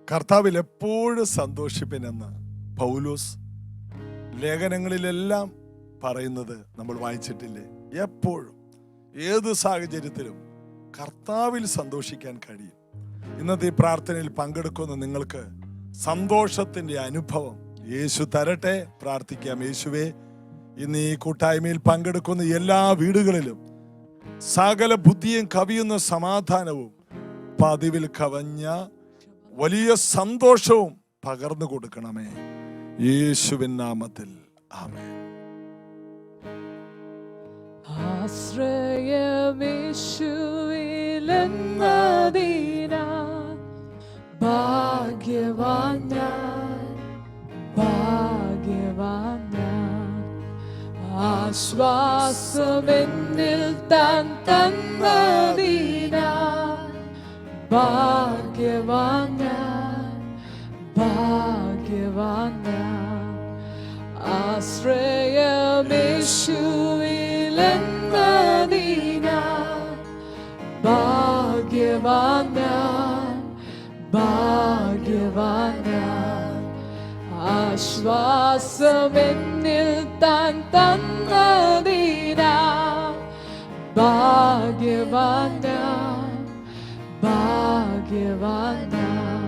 കർത്താവിൽ എപ്പോഴും സന്തോഷിപ്പിനെന്ന് പൗലോസ് ലേഖനങ്ങളിലെല്ലാം പറയുന്നത് നമ്മൾ വായിച്ചിട്ടില്ലേ? എപ്പോഴും ഏത് സാഹചര്യത്തിലും കർത്താവിൽ സന്തോഷിക്കാൻ കഴിയും. ഇന്നത്തെ ഈ പ്രാർത്ഥനയിൽ പങ്കെടുക്കുന്ന നിങ്ങൾക്ക് സന്തോഷത്തിന്റെ അനുഭവം യേശു തരട്ടെ. പ്രാർത്ഥിക്കാം. യേശുവേ, ഇന്ന് ഈ കൂട്ടായ്മയിൽ പങ്കെടുക്കുന്ന എല്ലാ വീടുകളിലും സകല ബുദ്ധിയും കവിയുന്ന സമാധാനവും പതിവിൽ കവഞ്ഞ വലിയ സന്തോഷവും പകർന്നു കൊടുക്കണമേ, യേശുവിൻ നാമത്തിൽ. ആമേൻ. ആശ്രയമേശുവിലെന്നതിനാൽ ഭാഗ്യവാൻ ഞാൻ, ഭാഗ്യവാൻ ഞാൻ. ആശ്വാസമെന്നിൽ താൻ തന്നതിനാൽ ഭാഗ്യവാൻ ഞാൻ, ഭാഗ്യവാൻ ഞാൻ. ആശ്രയമേശുവിലെന്നതിനാൽ ഭാഗ്യവാൻ ഞാൻ, ഭാഗ്യവാൻ ഞാൻ. ആശ്വാസമെന്നിൽ താൻ തന്നതിനാൽ ഭാഗ്യവാൻ ഞാൻ, ഭാഗ്യവാൻ ഞാൻ.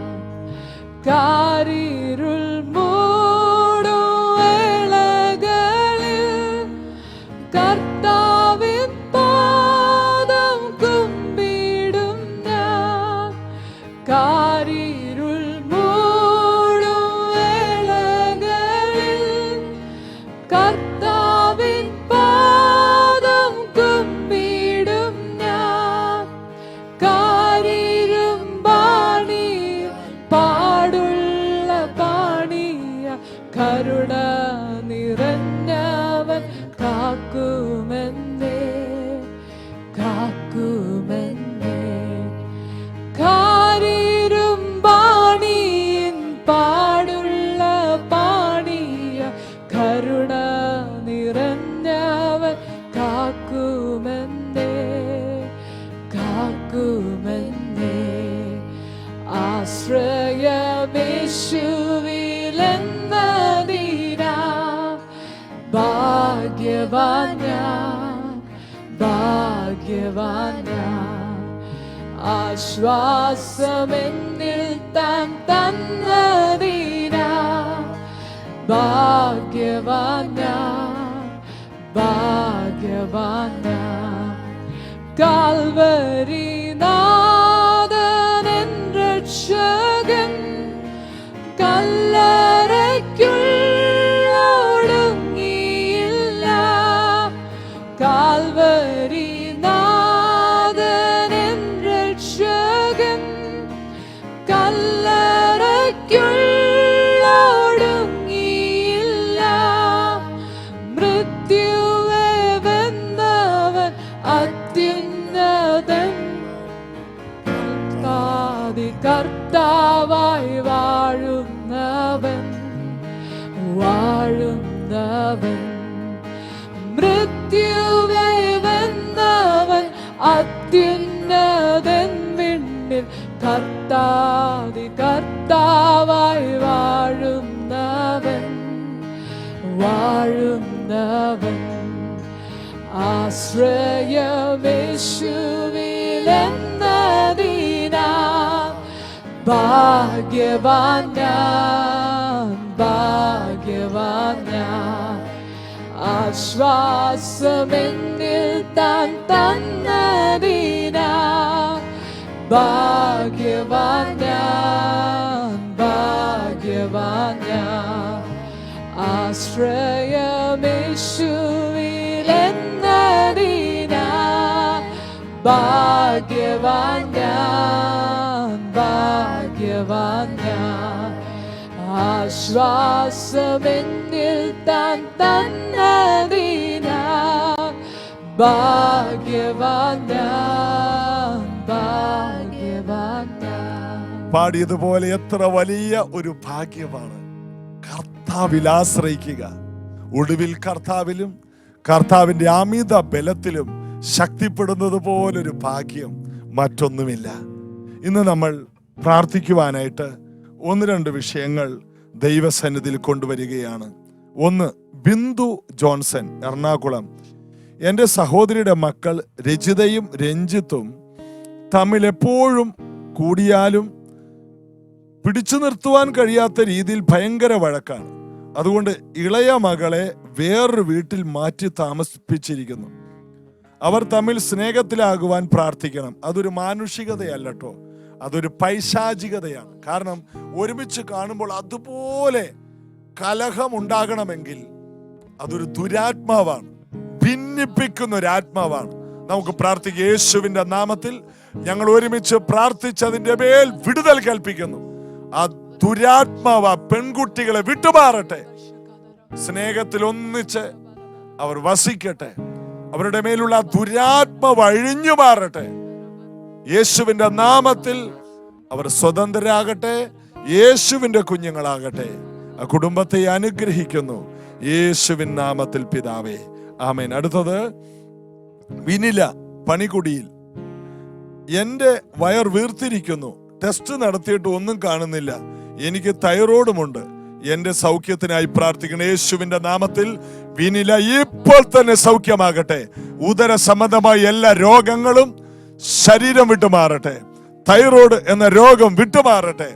കാരിരുൾ മൂടും വേളകളിൽ കർത്താവിൻ പാദം കുമ്പിടും ഞാൻ. കാരിരുൾ മൂടും വേളകളിൽ കർത്താവിൻ പാദം കുമ്പിടും ഞാൻ. കാരിരും പാണി പാടുള്ള പാണിയ കരുണ നിറഞ്ഞവൻ കാക്കുമെന്നേ, കാക്കുമെന്നേ. കാരിരും പാണിയിൻ പാടുള്ള പാണിയ കരുണ നിറഞ്ഞവൻ കാക്കുമെന്നേ, കാക്കുമെന്നേ. ആശ്രയമേശുവിലെന്നതിനാൽ ഭാഗ്യവാൻ ഞാൻ, ഭാഗ്യവാൻ ഞാൻ. ആശ്വാസമെന്നിൽ താൻ തന്നതിനാൽ ഭാഗ്യവാൻ ഞാൻ, ഭാഗ്യവാൻ ഞാൻ. കാൽവരി നാഥൻ രക്ഷകൻ കല്ലറയ്ക്കുള്ളൊടുങ്ങിയില്ല. കാൽവരി നാഥൻ രക്ഷകൻ കല്ലറയ്ക്കുള്ളൊടുങ്ങിയില്ല. മൃത്യുവെ വെന്നവൻ അത്യുന്നതൻ, കർത്താവായി വാഴുന്നവൻ, വാഴുന്നവൻ. മൃത്യുവെ വെന്നവൻ അത്യുന്നതൻ വിണ്ണിൽ കർത്താവായി വാഴുന്നവൻ, വാഴുന്നവൻ. ആശ്രയമേശുവിലെന്നതിനാൽ ഭാഗ്യവാൻ ഞാൻ, ഭാഗ്യവാൻ ഞാൻ. ആശ്വാസമെന്നിൽ താൻ തന്നതിനാൽ ഭാഗ്യവാൻ ഞാൻ, ഭാഗ്യവാൻ ഞാൻ. ആശ്രയമേശുവിലെന്നതിനാൽ ഭാഗ്യവാൻ ഞാൻ, ഭാഗ്യവാൻ ഞാൻ. ആശ്വാസമെന്നിൽ താൻ തന്നതിനാൽ ഭാഗ്യവാൻ ഞാൻ, ഭാഗ്യവാൻ ഞാൻ. പാടിയതുപോലെ എത്ര വലിയ ഒരു ഭാഗ്യമാണ് കർത്താവിൽ ആശ്രയിക്കുക. ഒടുവിൽ കർത്താവിലും കർത്താവിന്റെ അമിത ബലത്തിലും ശക്തിപ്പെടുന്നത് പോലൊരു ഭാഗ്യം മറ്റൊന്നുമില്ല. ഇന്ന് നമ്മൾ പ്രാർത്ഥിക്കുവാനായിട്ട് ഒന്ന് രണ്ട് വിഷയങ്ങൾ ദൈവസന്നിധിയിൽ കൊണ്ടുവരികയാണ്. ഒന്ന്, ബിന്ദു ജോൺസൺ, എറണാകുളം. എൻ്റെ സഹോദരിയുടെ മക്കൾ രജിതയും രഞ്ജിത്തും തമ്മിൽ എപ്പോഴും കൂടിയാലും പിടിച്ചു നിർത്തുവാൻ കഴിയാത്ത രീതിയിൽ ഭയങ്കര വഴക്കാണ്. അതുകൊണ്ട് ഇളയ മകളെ വേറൊരു വീട്ടിൽ മാറ്റി താമസിപ്പിച്ചിരിക്കുന്നു. അവർ തമ്മിൽ സ്നേഹത്തിലാകുവാൻ പ്രാർത്ഥിക്കണം. അതൊരു മാനുഷികതയല്ലോ, അതൊരു പൈശാചികതയാണ്. കാരണം ഒരുമിച്ച് കാണുമ്പോൾ അതുപോലെ കലഹം ഉണ്ടാകണമെങ്കിൽ അതൊരു ദുരാത്മാവാണ്, ഭിന്നിപ്പിക്കുന്ന ഒരു ആത്മാവാണ്. നമുക്ക് പ്രാർത്ഥിക്കാം. യേശുവിന്റെ നാമത്തിൽ ഞങ്ങൾ ഒരുമിച്ച് പ്രാർത്ഥിച്ചതിന്റെ മേൽ വിടുതൽ കൽപ്പിക്കുന്നു. ആ ദുരാത്മാവ് പെൺകുട്ടികളെ വിട്ടുമാറട്ടെ. സ്നേഹത്തിൽ ഒന്നിച്ച് അവർ വസിക്കട്ടെ. അവരുടെ മേലുള്ള ദുരാത്മാവ് അഴിഞ്ഞു മാറട്ടെ. യേശുവിന്റെ നാമത്തിൽ അവർ സ്വതന്ത്രരാകട്ടെ. യേശുവിന്റെ കുഞ്ഞുങ്ങളാകട്ടെ. ആ കുടുംബത്തെ അനുഗ്രഹിക്കുന്നു യേശുവിൻ നാമത്തിൽ പിതാവേ, ആമേൻ. അടുത്തത് വിനില, പണികുടിയിൽ. എന്റെ വയർ വീർത്തിരിക്കുന്നു, ടെസ്റ്റ് നടത്തിയിട്ട് ഒന്നും കാണുന്നില്ല, എനിക്ക് തൈറോയിഡുമുണ്ട്, എന്റെ സൗഖ്യത്തിനായി പ്രാർത്ഥിക്കണം. യേശുവിന്റെ നാമത്തിൽ വിനില ഇപ്പോൾ തന്നെ സൗഖ്യമാകട്ടെ. ഉദര സംബന്ധമായ എല്ലാ രോഗങ്ങളും ശരീരം വിട്ടുമാറട്ടെ. തൈറോയ്ഡ് എന്ന രോഗം വിട്ടുമാറട്ടെ.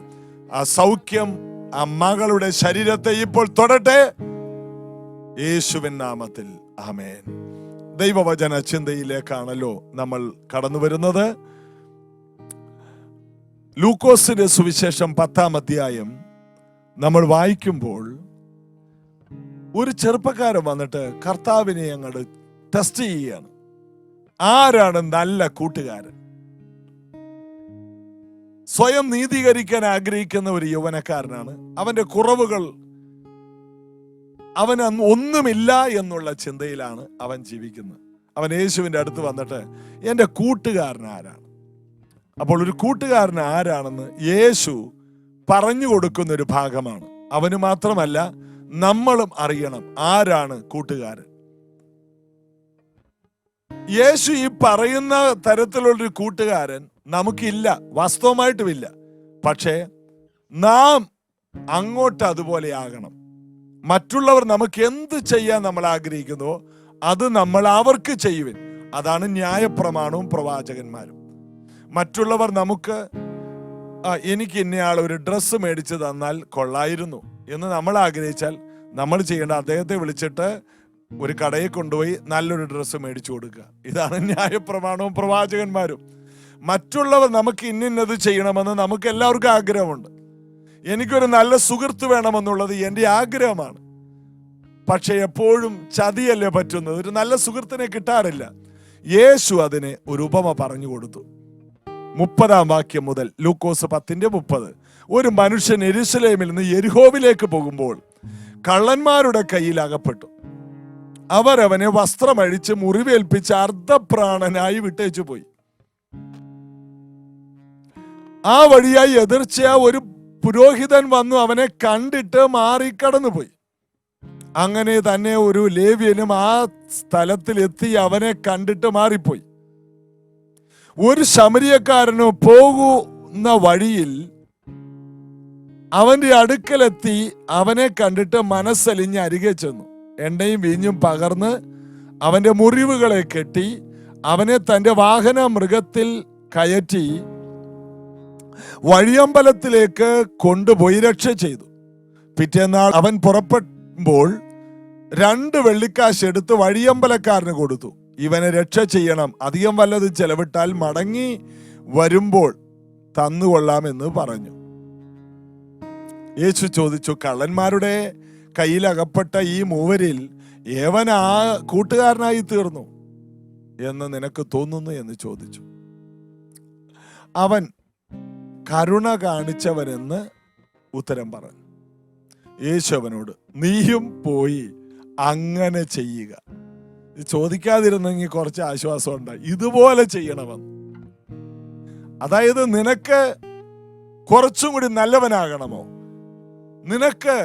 ആ സൗഖ്യം ആ മകളുടെ ശരീരത്തെ ഇപ്പോൾ തൊടട്ടെ യേശുവിൻ നാമത്തിൽ, ആമേൻ. ദൈവവചന ചിന്തയിലേക്കാണല്ലോ നമ്മൾ കടന്നു വരുന്നത്. ലൂക്കോസിന്റെ സുവിശേഷം 10-ാം അധ്യായം നമ്മൾ വായിക്കുമ്പോൾ ഒരു ചെറുപ്പക്കാരൻ വന്നിട്ട് കർത്താവിനെ അങ്ങോട്ട് ടെസ്റ്റ് ചെയ്യുകയാണ്. ആരാണ് നല്ല കൂട്ടുകാരൻ? സ്വയം നീതീകരിക്കാൻ ആഗ്രഹിക്കുന്ന ഒരു യൗവനക്കാരനാണ്. അവന്റെ കുറവുകൾ, അവന് ഒന്നുമില്ല എന്നുള്ള ചിന്തയിലാണ് അവൻ ജീവിക്കുന്നത്. അവൻ യേശുവിന്റെ അടുത്ത് വന്നിട്ട് എൻ്റെ കൂട്ടുകാരൻ ആരാണ്? അപ്പോൾ ഒരു കൂട്ടുകാരൻ ആരാണെന്ന് യേശു പറഞ്ഞു കൊടുക്കുന്ന ഒരു ഭാഗമാണ്. അവന് മാത്രമല്ല, നമ്മളും അറിയണം ആരാണ് കൂട്ടുകാരൻ. യേശു ഈ പറയുന്ന തരത്തിലുള്ളൊരു കൂട്ടുകാരൻ നമുക്കില്ല, വാസ്തവമായിട്ടുമില്ല. പക്ഷേ നാം അങ്ങോട്ട് അതുപോലെ ആകണം. മറ്റുള്ളവർ നമുക്ക് എന്ത് ചെയ്യാൻ നമ്മൾ ആഗ്രഹിക്കുന്നുവോ അത് നമ്മൾ അവർക്ക് ചെയ്യുവിൻ. അതാണ് ന്യായപ്രമാണവും പ്രവാചകന്മാരും. മറ്റുള്ളവർ നമുക്ക് എനിക്ക് ഇന്നയാൾ ഒരു ഡ്രസ്സ് മേടിച്ച് തന്നാൽ കൊള്ളായിരുന്നു എന്ന് നമ്മൾ ആഗ്രഹിച്ചാൽ നമ്മൾ ചെയ്യേണ്ട അദ്ദേഹത്തെ വിളിച്ചിട്ട് ഒരു കടയിൽ കൊണ്ടുപോയി നല്ലൊരു ഡ്രസ്സ് മേടിച്ചു കൊടുക്കുക. ഇതാണ് ന്യായപ്രമാണവും പ്രവാചകന്മാരും. മറ്റുള്ളവർ നമുക്ക് ഇന്നത് ചെയ്യണമെന്ന് നമുക്ക് എല്ലാവർക്കും ആഗ്രഹമുണ്ട്. എനിക്കൊരു നല്ല സുഹൃത്ത് വേണമെന്നുള്ളത് എൻ്റെ ആഗ്രഹമാണ്. പക്ഷെ എപ്പോഴും ചതിയല്ലേ പറ്റുന്നത്. ഒരു നല്ല സുഹൃത്തിനെ കിട്ടാറില്ല. യേശു അതിന് ഒരു ഉപമ പറഞ്ഞു കൊടുത്തു. 30-ാം വാക്യം മുതൽ, ലൂക്കോസ് 10:30. ഒരു മനുഷ്യൻ യെരൂശലേമിൽ നിന്ന് യെരിഹോവിലേക്ക് പോകുമ്പോൾ കള്ളന്മാരുടെ കയ്യിൽ അകപ്പെട്ടു. അവർ അവനെ വസ്ത്രമഴിച്ച് മുറിവേൽപ്പിച്ച് അർദ്ധപ്രാണനായി വിട്ടേച്ചു പോയി. ആ വഴിയായി എതിർച്ചയാ ഒരു പുരോഹിതൻ വന്നു അവനെ കണ്ടിട്ട് മാറിക്കടന്നുപോയി. അങ്ങനെ തന്നെ ഒരു ലേവ്യനും ആ സ്ഥലത്തിലെത്തി അവനെ കണ്ടിട്ട് മാറിപ്പോയി. ഒരു ശമരിയക്കാരനോ പോകുന്ന വഴിയിൽ അവന്റെ അടുക്കലെത്തി അവനെ കണ്ടിട്ട് മനസ്സലിഞ്ഞ് അരികെ ചെന്നു. എണ്ണയും വീഞ്ഞും പകർന്ന് അവന്റെ മുറിവുകളെ കെട്ടി അവനെ തന്റെ വാഹന മൃഗത്തിൽ കയറ്റി വഴിയമ്പലത്തിലേക്ക് കൊണ്ടുപോയി രക്ഷ ചെയ്തു. പിറ്റേന്നാൾ അവൻ പുറപ്പെടുമ്പോൾ 2 വെള്ളിക്കാശ് എടുത്ത് വഴിയമ്പലക്കാരന് കൊടുത്തു. ഇവനെ രക്ഷ ചെയ്യണം, അധികം വല്ലത് ചെലവിട്ടാൽ മടങ്ങി വരുമ്പോൾ തന്നുകൊള്ളാമെന്ന് പറഞ്ഞു. യേശു ചോദിച്ചു, കള്ളന്മാരുടെ കയ്യിലകപ്പെട്ട ഈ മൂവരിൽ ഏവൻ ആ കൂട്ടുകാരനായി തീർന്നു എന്ന് നിനക്ക് തോന്നുന്നു എന്ന് ചോദിച്ചു. അവൻ കരുണ കാണിച്ചവനെന്ന് ഉത്തരം പറഞ്ഞു. യേശു അവനോട്, നീയും പോയി അങ്ങനെ ചെയ്യുക. ചോദിക്കാതിരുന്നെങ്കിൽ കുറച്ച് ആശ്വാസം ഉണ്ടായി. ഇതുപോലെ ചെയ്യണമെന്ന്. അതായത് നിനക്ക് കുറച്ചും കൂടി നല്ലവനാകണമോ? നിനക്ക്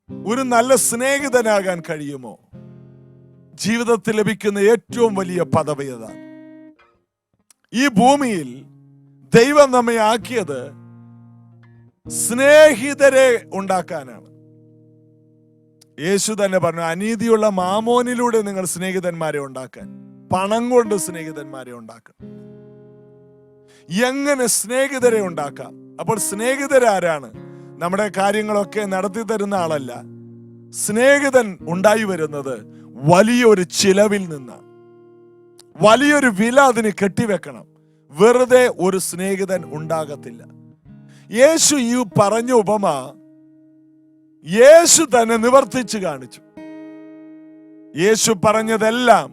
ഒരു നല്ല സ്നേഹിതനാകാൻ കഴിയുമോ? ജീവിതത്തിൽ ലഭിക്കുന്ന ഏറ്റവും വലിയ പദവി അതാണ്. ഈ ഭൂമിയിൽ ദൈവം നമ്മെ ആക്കിയത് സ്നേഹിതരെ ഉണ്ടാക്കാനാണ്. യേശു തന്നെ പറഞ്ഞു, അനീതിയുള്ള മാമോനിലൂടെ നിങ്ങൾ സ്നേഹിതന്മാരെ ഉണ്ടാക്കാൻ, പണം കൊണ്ട് സ്നേഹിതന്മാരെ ഉണ്ടാക്കാൻ. എങ്ങനെ സ്നേഹിതരെ ഉണ്ടാക്കാം? അപ്പോൾ സ്നേഹിതരാരാണ്? നമ്മുടെ കാര്യങ്ങളൊക്കെ നടത്തി തരുന്ന ആളല്ല. സ്നേഹിതൻ ഉണ്ടായി വരുന്നത് വലിയൊരു ചിലവിൽ നിന്നാണ്. വലിയൊരു വില അതിന് കെട്ടിവെക്കണം. വെറുതെ ഒരു സ്നേഹിതൻ ഉണ്ടാകത്തില്ല. യേശു ഈ പറഞ്ഞ ഉപമ യേശു തന്നെ നിവർത്തിച്ചു കാണിച്ചു. യേശു പറഞ്ഞതെല്ലാം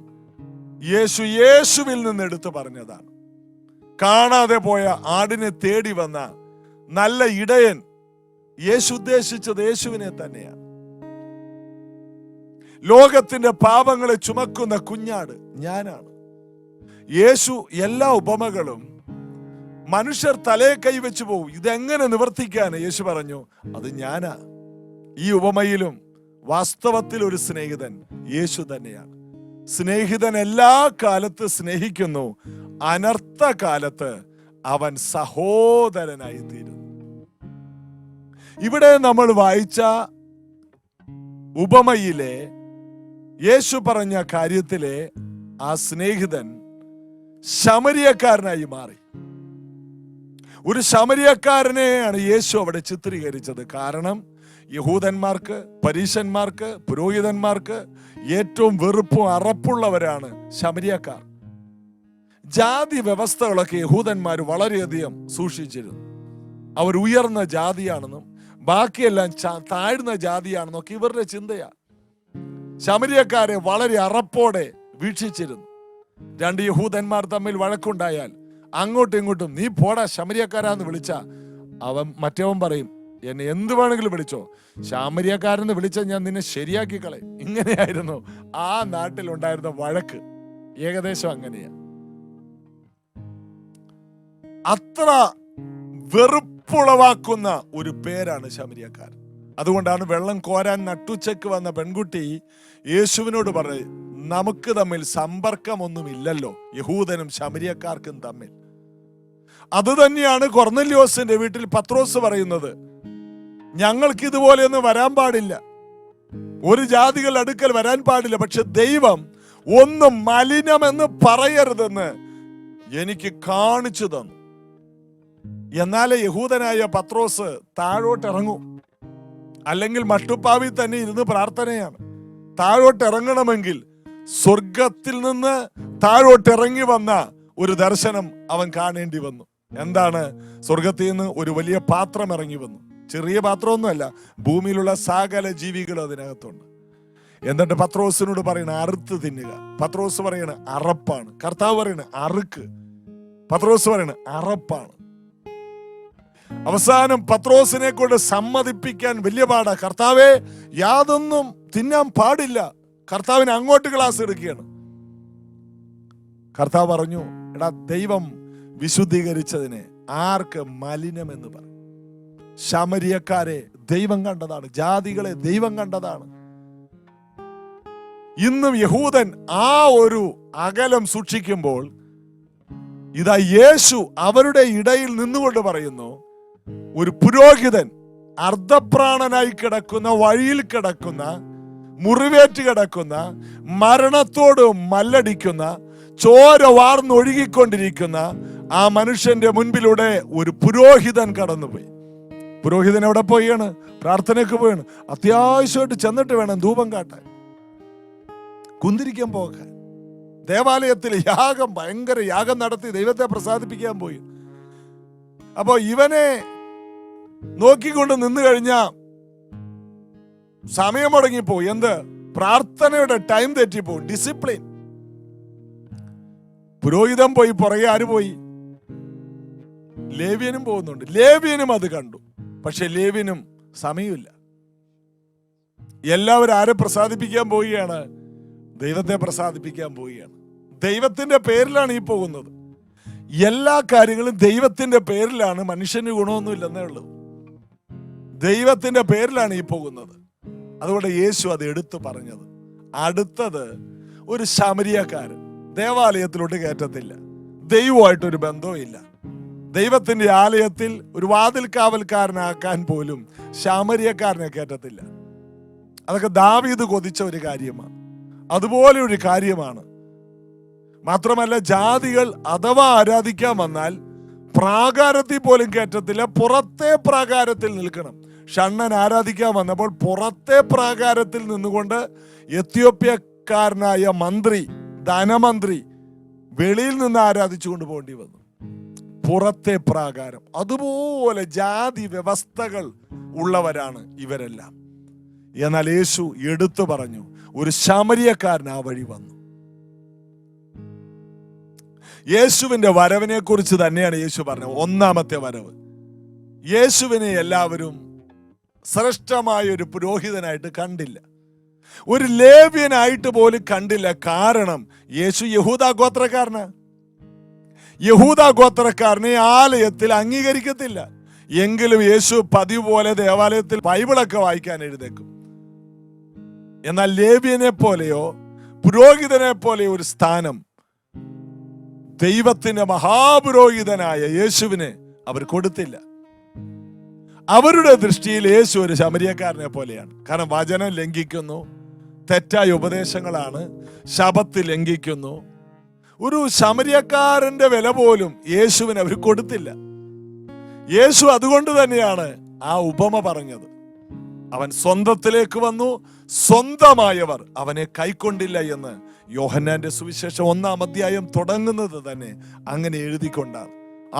യേശുവിൽ നിന്ന് എടുത്തു പറഞ്ഞതാണ്. കാണാതെ പോയ ആടിനെ തേടി വന്ന നല്ല ഇടയൻ യേശു ഉദ്ദേശിച്ചത് യേശുവിനെ തന്നെയാണ്. ലോകത്തിന്റെ പാപങ്ങളെ ചുമക്കുന്ന കുഞ്ഞാട് ഞാനാണ്. യേശു എല്ലാ ഉപമകളും മനുഷ്യർ തലയെ കൈവച്ചു പോകും, ഇതെങ്ങനെ നിവർത്തിക്കാൻ? യേശു പറഞ്ഞു, അത് ഞാനാ. ഈ ഉപമയിലും വാസ്തവത്തിൽ ഒരു സ്നേഹിതൻ യേശു തന്നെയാണ്. സ്നേഹിതൻ എല്ലാ കാലത്ത് സ്നേഹിക്കുന്നു, അനർത്ഥ കാലത്ത് അവൻ സഹോദരനായി തീരുന്നു. ഇവിടെ നമ്മൾ വായിച്ച ഉപമയിലെ യേശു പറഞ്ഞ കാര്യത്തിലെ ആ സ്നേഹിതൻ ശമരിയക്കാരനായി മാറി. ഒരു ശമരിയക്കാരനെയാണ് യേശു അവിടെ ചിത്രീകരിച്ചത്. കാരണം യഹൂദന്മാർക്ക്, പരീശന്മാർക്ക്, പുരോഹിതന്മാർക്ക് ഏറ്റവും വെറുപ്പും അറപ്പുള്ളവരാണ് ശമരിയക്കാർ. ജാതി വ്യവസ്ഥകളൊക്കെ യഹൂദന്മാർ വളരെയധികം സൂക്ഷിച്ചിരുന്നു. അവർ ഉയർന്ന ജാതിയാണെന്നും ബാക്കിയെല്ലാം താഴ്ന്ന ജാതിയാണെന്നൊക്കെ ഇവരുടെ ചിന്തയാ. ശമരിയക്കാരെ വളരെ അറപ്പോടെ വീക്ഷിച്ചിരുന്നു. രണ്ട് യഹൂദന്മാർ തമ്മിൽ വഴക്കുണ്ടായാൽ അങ്ങോട്ടും ഇങ്ങോട്ടും നീ പോടാ ശമരിയക്കാരാന്ന് വിളിച്ച മറ്റവൻ പറയും, എന്നെ എന്ത് വേണമെങ്കിലും വിളിച്ചോ, ശമരിയക്കാരെന്ന് വിളിച്ച ഞാൻ നിന്നെ ശരിയാക്കി കളയും. ഇങ്ങനെയായിരുന്നു ആ നാട്ടിലുണ്ടായിരുന്ന വഴക്ക്. ഏകദേശം അങ്ങനെയാ. അത്ര വെറുപ്പുളവാക്കുന്ന ഒരു പേരാണ് ശമരിയക്കാരൻ. അതുകൊണ്ടാണ് വെള്ളം കോരാൻ നട്ടുച്ചക്ക് വന്ന പെൺകുട്ടി യേശുവിനോട് പറയും, നമുക്ക് തമ്മിൽ സമ്പർക്കമൊന്നുമില്ലല്ലോ, യഹൂദനും ശമരിയക്കാർക്കും തമ്മിൽ. അത് തന്നെയാണ് കൊർന്നല്യോസിന്റെ വീട്ടിൽ പത്രോസ് പറയുന്നത്, ഞങ്ങൾക്ക് ഇതുപോലെയൊന്നും വരാൻ പാടില്ല, ഒരു ജാതികൾ അടുക്കൽ വരാൻ പാടില്ല, പക്ഷെ ദൈവം ഒന്നും മലിനമെന്ന് പറയരുതെന്ന് എനിക്ക് കാണിച്ചു തന്നു. എന്നാലേ യഹൂദനായ പത്രോസ് താഴോട്ടിറങ്ങൂ. അല്ലെങ്കിൽ മട്ടുപ്പാവിൽ തന്നെ ഇരുന്ന് പ്രാർത്ഥനയാണ്. താഴോട്ടിറങ്ങണമെങ്കിൽ സ്വർഗത്തിൽ നിന്ന് താഴോട്ടിറങ്ങി വന്ന ഒരു ദർശനം അവൻ കാണേണ്ടി വന്നു. എന്താണ്? സ്വർഗത്തിൽ നിന്ന് ഒരു വലിയ പാത്രം ഇറങ്ങി വന്നു. ചെറിയ പാത്രമൊന്നുമല്ല, ഭൂമിയിലുള്ള സകല ജീവികളും അതിനകത്തുണ്ട്. എന്നിട്ട് പത്രോസിനോട് പറയണ അറുത്ത് തിന്നുക. പത്രോസ് പറയണ അറപ്പാണ്. കർത്താവ് പറയണ അറുക്ക്. പത്രോസ് പറയണ അറപ്പാണ്. അവസാനം പത്രോസിനെ കൊണ്ട് സമ്മതിപ്പിക്കാൻ വലിയ പാടാ. കർത്താവേ, യാതൊന്നും തിന്നാൻ പാടില്ല. കർത്താവിന് അങ്ങോട്ട് ക്ലാസ് എടുക്കുകയാണ്. കർത്താവ് പറഞ്ഞു, എടാ, ദൈവം വിശുദ്ധീകരിച്ചതിനെ ആർക്ക് മലിനം എന്ന് പറയും? ശമരിയക്കാരെ ദൈവം കണ്ടതാണ്, ജാതികളെ ദൈവം കണ്ടതാണ്. ഇന്നും യഹൂദൻ ആ ഒരു അകലം സൂക്ഷിക്കുമ്പോൾ ഇതാ യേശു അവരുടെ ഇടയിൽ നിന്നുകൊണ്ട് പറയുന്നു, ഒരു പുരോഹിതൻ അർദ്ധപ്രാണനായി കിടക്കുന്ന, വഴിയിൽ കിടക്കുന്ന, മുറിവേറ്റ് കിടക്കുന്ന, മരണത്തോട് മല്ലടിക്കുന്ന, ചോര വാർന്നൊഴുകിക്കൊണ്ടിരിക്കുന്ന ആ മനുഷ്യന്റെ മുൻപിലൂടെ ഒരു പുരോഹിതൻ കടന്നുപോയി. പുരോഹിതൻ എവിടെ പോയാണ്? പ്രാർത്ഥനയ്ക്ക് പോയാണ്. അത്യാവശ്യമായിട്ട് ചെന്നിട്ട് വേണം ധൂപം കാട്ടാൻ, കുന്തിരിക്കാൻ പോകാൻ. ദേവാലയത്തിൽ യാഗം, ഭയങ്കര യാഗം നടത്തി ദൈവത്തെ പ്രസാദിപ്പിക്കാൻ പോയി. അപ്പോ ഇവനെ നോക്കിക്കൊണ്ട് നിന്ന് കഴിഞ്ഞ സമയം മുടങ്ങിപ്പോയി. എന്ത്? പ്രാർത്ഥനയുടെ ടൈം തെറ്റിപ്പോയി, ഡിസിപ്ലിൻ. പുരോഹിതൻ പോയി, പുറകെ ആര് പോയി? ലേവ്യനും പോകുന്നുണ്ട്. ലേവ്യനും അത് കണ്ടു. പക്ഷെ ലേവ്യനും സമയമില്ല. എല്ലാവരും ആരെ പ്രസാദിപ്പിക്കാൻ പോവുകയാണ്? ദൈവത്തെ പ്രസാദിപ്പിക്കാൻ പോവുകയാണ്. ദൈവത്തിന്റെ പേരിലാണ് ഈ പോകുന്നത്. എല്ലാ കാര്യങ്ങളും ദൈവത്തിന്റെ പേരിലാണ്. മനുഷ്യന് ഗുണമൊന്നും ഇല്ലെന്നേ ഉള്ളൂ. ദൈവത്തിന്റെ പേരിലാണ് ഈ പോകുന്നത്. അതുകൊണ്ട് യേശു അത് എടുത്തു പറഞ്ഞത്. അടുത്തത് ഒരു ശമരിയക്കാരൻ ദേവാലയത്തിലോട്ട് കയറ്റത്തില്ല, ദൈവമായിട്ടൊരു ബന്ധവും ഇല്ല. ദൈവത്തിന്റെ ആലയത്തിൽ ഒരു വാതിൽ കാവൽക്കാരനാക്കാൻ പോലും ശമരിയക്കാരനെ കയറ്റത്തില്ല. അതൊക്കെ ദാവീദ് കൊതിച്ച ഒരു കാര്യമാണ്. അതുപോലെ ഒരു കാര്യമാണ്. മാത്രമല്ല, ജാതികൾ അഥവാ ആരാധിക്കാൻ വന്നാൽ പ്രാകാരത്തിൽ പോലും കയറ്റത്തില്ല, പുറത്തെ പ്രാകാരത്തിൽ നിൽക്കണം. ഷണ്ണൻ ആരാധിക്കാൻ വന്നപ്പോൾ പുറത്തെ പ്രാകാരത്തിൽ നിന്നുകൊണ്ട് എത്യോപ്യക്കാരനായ മന്ത്രി, ധനമന്ത്രി വെളിയിൽ നിന്ന് ആരാധിച്ചുകൊണ്ട് പോകേണ്ടി വന്നു. പുറത്തെ പ്രാകാരം. അതുപോലെ ജാതി വ്യവസ്ഥകൾ ഉള്ളവരാണ് ഇവരെല്ലാം. എന്നാൽ യേശു എടുത്തു പറഞ്ഞു, ഒരു ശമരിയക്കാരൻ ആ വഴി വന്നു. യേശുവിന്റെ വരവിനെ കുറിച്ച് തന്നെയാണ് യേശു പറഞ്ഞത്. ഒന്നാമത്തെ വരവ്, യേശുവിനെ എല്ലാവരും ശ്രേഷ്ഠമായ ഒരു പുരോഹിതനായിട്ട് കണ്ടില്ല, ഒരു ലേവ്യനായിട്ട് പോലും കണ്ടില്ല. കാരണം യേശു യഹൂദാ ഗോത്രക്കാരനാണ്. യഹൂദാ ഗോത്രക്കാരനെ ആലയത്തിൽ അംഗീകരിക്കത്തില്ല. എങ്കിലും യേശു പതിവ് പോലെ ദേവാലയത്തിൽ ബൈബിളൊക്കെ വായിക്കാൻ എഴുന്നേക്കും. എന്നാൽ ലേവ്യനെ പോലെയോ പുരോഹിതനെ പോലെയോ ഒരു സ്ഥാനം ദൈവത്തിന്റെ മഹാപുരോഹിതനായ യേശുവിന് അവർ കൊടുത്തില്ല. അവരുടെ ദൃഷ്ടിയിൽ യേശു ഒരു ശമരിയക്കാരനെ പോലെയാണ്. കാരണം വചനം ലംഘിക്കുന്നു, തെറ്റായ ഉപദേശങ്ങളാണ്, ശബത്ത് ലംഘിക്കുന്നു. ഒരു ശമരിയക്കാരന്റെ വില പോലും യേശുവിന് അവർ കൊടുത്തില്ല. യേശു അതുകൊണ്ട് തന്നെയാണ് ആ ഉപമ പറഞ്ഞത്. അവൻ സ്വന്തത്തിലേക്ക് വന്നു, സ്വന്തമായവർ അവനെ കൈക്കൊണ്ടില്ല എന്ന് യോഹന്നാന്റെ സുവിശേഷം 1-ാം അധ്യായം തുടങ്ങുന്നത് തന്നെ അങ്ങനെ എഴുതിക്കൊണ്ടാണ്.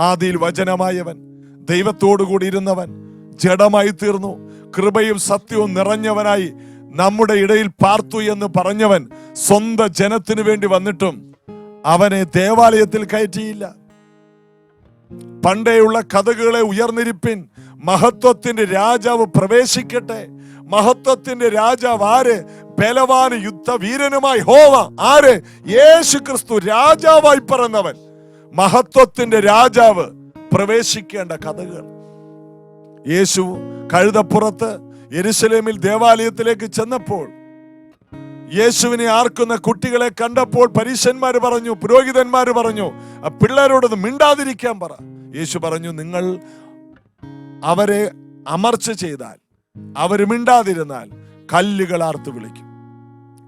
ആദിയിൽ വചനമായവൻ, ദൈവത്തോടു കൂടി ഇരുന്നവൻ ജഡമായി തീർന്നു, കൃപയും സത്യവും നിറഞ്ഞവനായി നമ്മുടെ ഇടയിൽ പാർത്തു എന്ന് പറഞ്ഞവൻ സ്വന്തം ജനത്തിനു വേണ്ടി വന്നിട്ടും അവനെ ദേവാലയത്തിൽ കയറ്റിയില്ല. പണ്ടേയുള്ള കഥകളെ ഉയർന്നിരിപ്പിൻ, മഹത്വത്തിന്റെ രാജാവ് പ്രവേശിക്കട്ടെ. മഹത്വത്തിന്റെ രാജാവ് ആര്? ബലവാന് യുദ്ധവീരനുമായി ഹോവ. ആര്? യേശു ക്രിസ്തു രാജാവായി പറഞ്ഞവൻ, മഹത്വത്തിന്റെ രാജാവ് പ്രവേശിക്കേണ്ട കഥകൾ. യേശു കഴുതപ്പുറത്ത് യെരുശലേമിൽ ദേവാലയത്തിലേക്ക് ചെന്നപ്പോൾ യേശുവിനെ ആർക്കുന്ന കുട്ടികളെ കണ്ടപ്പോൾ പരീശന്മാര് പറഞ്ഞു, പുരോഹിതന്മാര് പറഞ്ഞു, ആ പിള്ളേരോടൊന്ന് മിണ്ടാതിരിക്കാൻ പറ. യേശു പറഞ്ഞു, നിങ്ങൾ അവരെ അമർച്ച ചെയ്താൽ, അവര് മിണ്ടാതിരുന്നാൽ കല്ലുകൾ ആർത്ത് വിളിക്കും.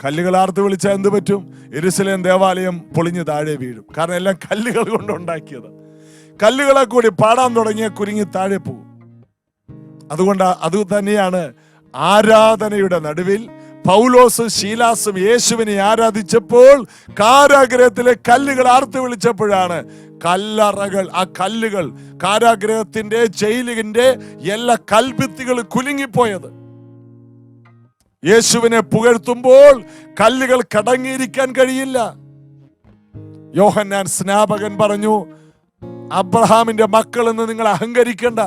കല്ലുകൾ ആർത്ത് വിളിച്ചാൽ എന്ത് പറ്റും? യെരുശലേം ദേവാലയം പൊളിഞ്ഞ് താഴെ വീഴും. കാരണം എല്ലാം കല്ലുകൾ കൊണ്ടുണ്ടാക്കിയത്. കല്ലുകളെ കൂടി പാടാൻ തുടങ്ങിയ കുരുങ്ങി താഴെ പോകും. അതുകൊണ്ട് അത് തന്നെയാണ് ആരാധനയുടെ നടുവിൽ പൗലോസും ശീലാസും യേശുവിനെ ആരാധിച്ചപ്പോൾ കാരാഗ്രഹത്തിലെ കല്ലുകൾ ആർത്ത് വിളിച്ചപ്പോഴാണ് കല്ലറകൾ, ആ കല്ലുകൾ, കാരാഗ്രഹത്തിന്റെ ജയിലിന്റെ എല്ലാ കൽഭിത്തികൾ കുലുങ്ങിപ്പോയത്. യേശുവിനെ പുകഴ്ത്തുമ്പോൾ കല്ലുകൾ കടങ്ങിയിരിക്കാൻ കഴിയില്ല. യോഹന്നാൻ സ്നാപകൻ പറഞ്ഞു, അബ്രഹാമിന്റെ മക്കൾ എന്ന് നിങ്ങൾ അഹങ്കരിക്കേണ്ട.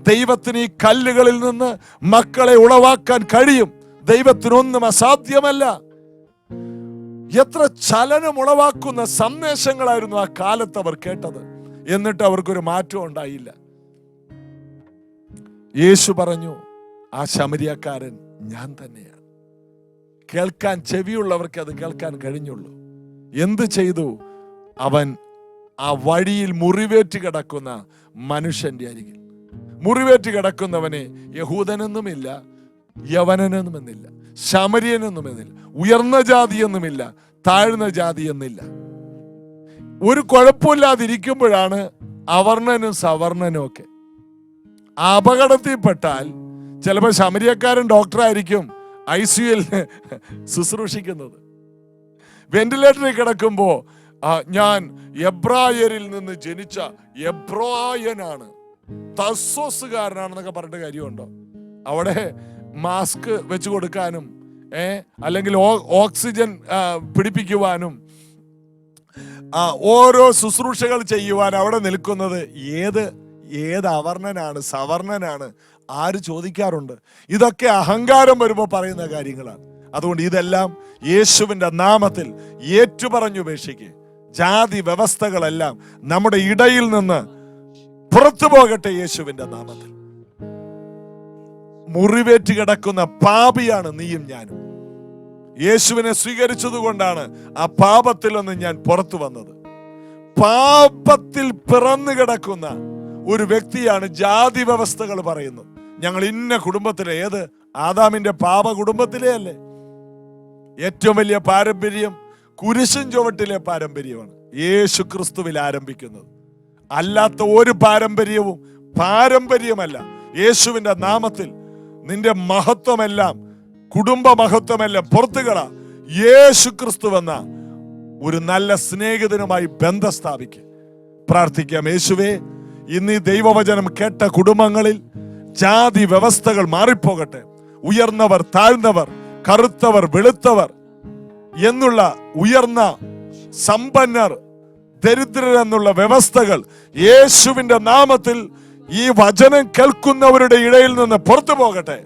ദൈവത്തിന് ഈ കല്ലുകളിൽ നിന്ന് മക്കളെ ഉളവാക്കാൻ കഴിയും. ദൈവത്തിനൊന്നും അസാധ്യമല്ല. എത്ര ചലനം ഉളവാക്കുന്ന സന്ദേശങ്ങളായിരുന്നു ആ കാലത്ത് അവർ കേട്ടത്. എന്നിട്ട് അവർക്കൊരു മാറ്റം ഉണ്ടായില്ല. യേശു പറഞ്ഞു, ആ ശമരിയക്കാരൻ ഞാൻ തന്നെയാണ്. കേൾക്കാൻ ചെവിയുള്ളവർക്ക് അത് കേൾക്കാൻ കഴിഞ്ഞുള്ളൂ. എന്ത് ചെയ്തു? അവൻ ആ വഴിയിൽ മുറിവേറ്റ് കിടക്കുന്ന മനുഷ്യന്റെ അരികിൽ, മുറിവേറ്റ് കിടക്കുന്നവനെ യഹൂദനെന്നുമില്ല, യവനനെന്നുമെന്നില്ല, ശമരിയനെന്നുമെന്നില്ല, ഉയർന്ന ജാതി എന്നുമില്ല, താഴ്ന്ന ജാതി എന്നില്ല. ഒരു കുഴപ്പമില്ലാതിരിക്കുമ്പോഴാണ് അവർണനും സവർണനും ഒക്കെ. അപകടത്തിൽപ്പെട്ടാൽ ചിലപ്പോൾ ശമരിയക്കാരൻ ഡോക്ടറായിരിക്കും ICUയിൽ ശുശ്രൂഷിക്കുന്നത്. വെന്റിലേറ്ററിൽ കിടക്കുമ്പോ ഞാൻ എബ്രായരിൽ നിന്ന് ജനിച്ച എബ്രായനാണ്, തസ്സോസുകാരനാണെന്നൊക്കെ പറഞ്ഞിട്ട് കാര്യമുണ്ടോ? അവിടെ മാസ്ക് വെച്ച് കൊടുക്കാനും അല്ലെങ്കിൽ ഓക്സിജൻ പിടിപ്പിക്കുവാനും ഓരോ ശുശ്രൂഷകൾ ചെയ്യുവാൻ അവിടെ നിൽക്കുന്നത് ഏത് അവർണനാണ്, സവർണനാണ്, ആര് ചോദിക്കാറുണ്ട്? ഇതൊക്കെ അഹങ്കാരം വരുമ്പോൾ പറയുന്ന കാര്യങ്ങളാണ്. അതുകൊണ്ട് ഇതെല്ലാം യേശുവിന്റെ നാമത്തിൽ ഏറ്റുപറഞ്ഞുപേക്ഷിക്കുക. ജാതി വ്യവസ്ഥകളെല്ലാം നമ്മുടെ ഇടയിൽ നിന്ന് പുറത്തു പോകട്ടെ യേശുവിന്റെ നാമത്തിൽ. മുറിവേറ്റ് കിടക്കുന്ന പാപിയാണ് നീയും ഞാനും. യേശുവിനെ സ്വീകരിച്ചത് കൊണ്ടാണ് ആ പാപത്തിൽ നിന്ന് ഞാൻ പുറത്തു വന്നത്. പാപത്തിൽ പിറന്നു കിടക്കുന്ന ഒരു വ്യക്തിയാണ് ജാതി വ്യവസ്ഥകൾ പറയുന്നത്. ഞങ്ങൾ ഇന്ന കുടുംബത്തിലെ, ഏത് ആദാമിന്റെ പാപ കുടുംബത്തിലെ അല്ലേ? ഏറ്റവും വലിയ പാരമ്പര്യം കുരിശും ചുവട്ടിലെ പാരമ്പര്യമാണ്, യേശു ക്രിസ്തുവിൽ ആരംഭിക്കുന്നത്. അല്ലാത്ത ഒരു പാരമ്പര്യവും പാരമ്പര്യമല്ല. യേശുവിന്റെ നാമത്തിൽ നിന്റെ മഹത്വമെല്ലാം, കുടുംബ മഹത്വമെല്ലാം പുറത്തുകള. യേശു ക്രിസ്തു എന്ന ഒരു നല്ല സ്നേഹിതനുമായി ബന്ധം സ്ഥാപിക്കുക. പ്രാർത്ഥിക്കാം. യേശുവേ, ഇന്ന് ഈ ദൈവവചനം കേട്ട കുടുംബങ്ങളിൽ ജാതി വ്യവസ്ഥകൾ മാറിപ്പോകട്ടെ. ഉയർന്നവർ താഴ്ന്നവർ, കറുത്തവർ വെളുത്തവർ എന്നുള്ള, ഉയർന്ന സമ്പന്നർ ദരിദ്രർ എന്നുള്ള വ്യവസ്ഥകൾ യേശുവിന്റെ നാമത്തിൽ ഈ വചനം കേൾക്കുന്നവരുടെ ഇടയിൽ നിന്ന് പുറത്തു പോകട്ടെ.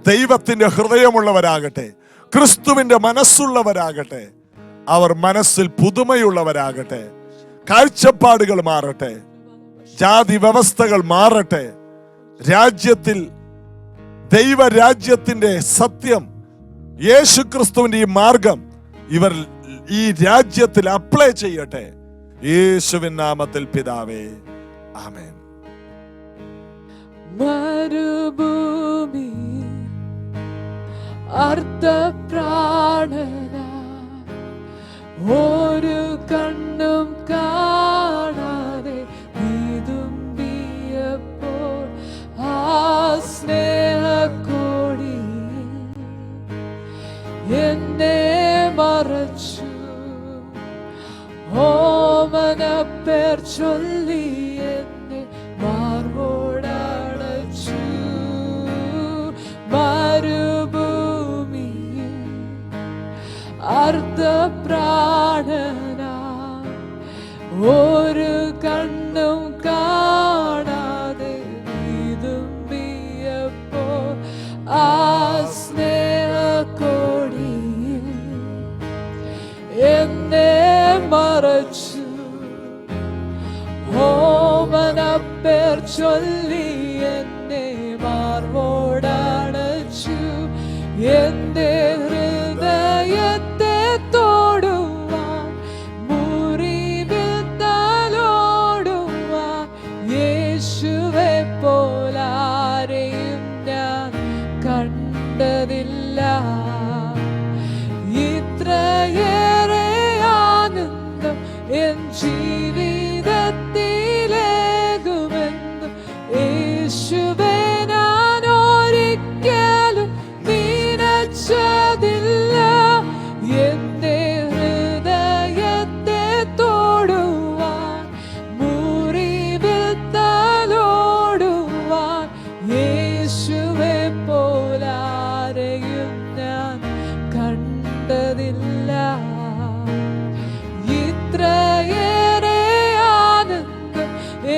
ദൈവത്തിന്റെ ഹൃദയമുള്ളവരാകട്ടെ, ക്രിസ്തുവിന്റെ മനസ്സുള്ളവരാകട്ടെ. അവർ മനസ്സിൽ പുതുമയുള്ളവരാകട്ടെ. കാഴ്ചപ്പാടുകൾ മാറട്ടെ, ജാതി വ്യവസ്ഥകൾ മാറട്ടെ. രാജ്യത്തിൽ ദൈവരാജ്യത്തിന്റെ സത്യം, യേശുക്രിസ്തുവിന്റെ ഈ മാർഗം ഇവർ ഈ രാജ്യത്തിൽ അപ്ലൈ ചെയ്യട്ടെ. യേശുവിൻ നാമത്തിൽ പിതാവേ, ആമേൻ. മരുഭൂമി അർദ്ധപ്രാണന, ഒരു കണ്ണും കാണാതെ വിതുമ്പിയപ്പോൾ ആ സ്നേഹക്കോടി എന്നെ മറച്ചു. ഓമനപ്പേർ ചൊല്ലി എന്നെ മാർവോടണച്ചു. മരുഭൂമിയിൽ അർദ്ധപ്രാണന, ഒരു കണ്ണും കാണാതെ വിതുമ്പിയപ്പോൾ ആ സ്നേഹക്കോടിയിൽ എന്നെ മറച്ചു. ഓമനപ്പേർ ചൊല്ലി എന്നെ മാർവോടണച്ചു. എന്റെ ഹൃദയത്തെ തോടുവാൻ, മുറിവിൽ തലോടുവാൻ യേശുവെ പോലാരെയും ഞാൻ കണ്ടതില്ല. ഇത്രയേറെ ആനന്ദം എൻ ജീവിതത്തിലേകുമെന്ന് യേശുവേ ഞാൻ ഒരിക്കലും നനച്ചതില്ല. എന്റെ ഹൃദയത്തെ തോടുവാൻ, മുറിവിൽ തലോടുവാൻ യേശുവെ പോലാരെയും ഞാൻ കണ്ടതില്ല. ഇത്രയേറെ ആനന്ദം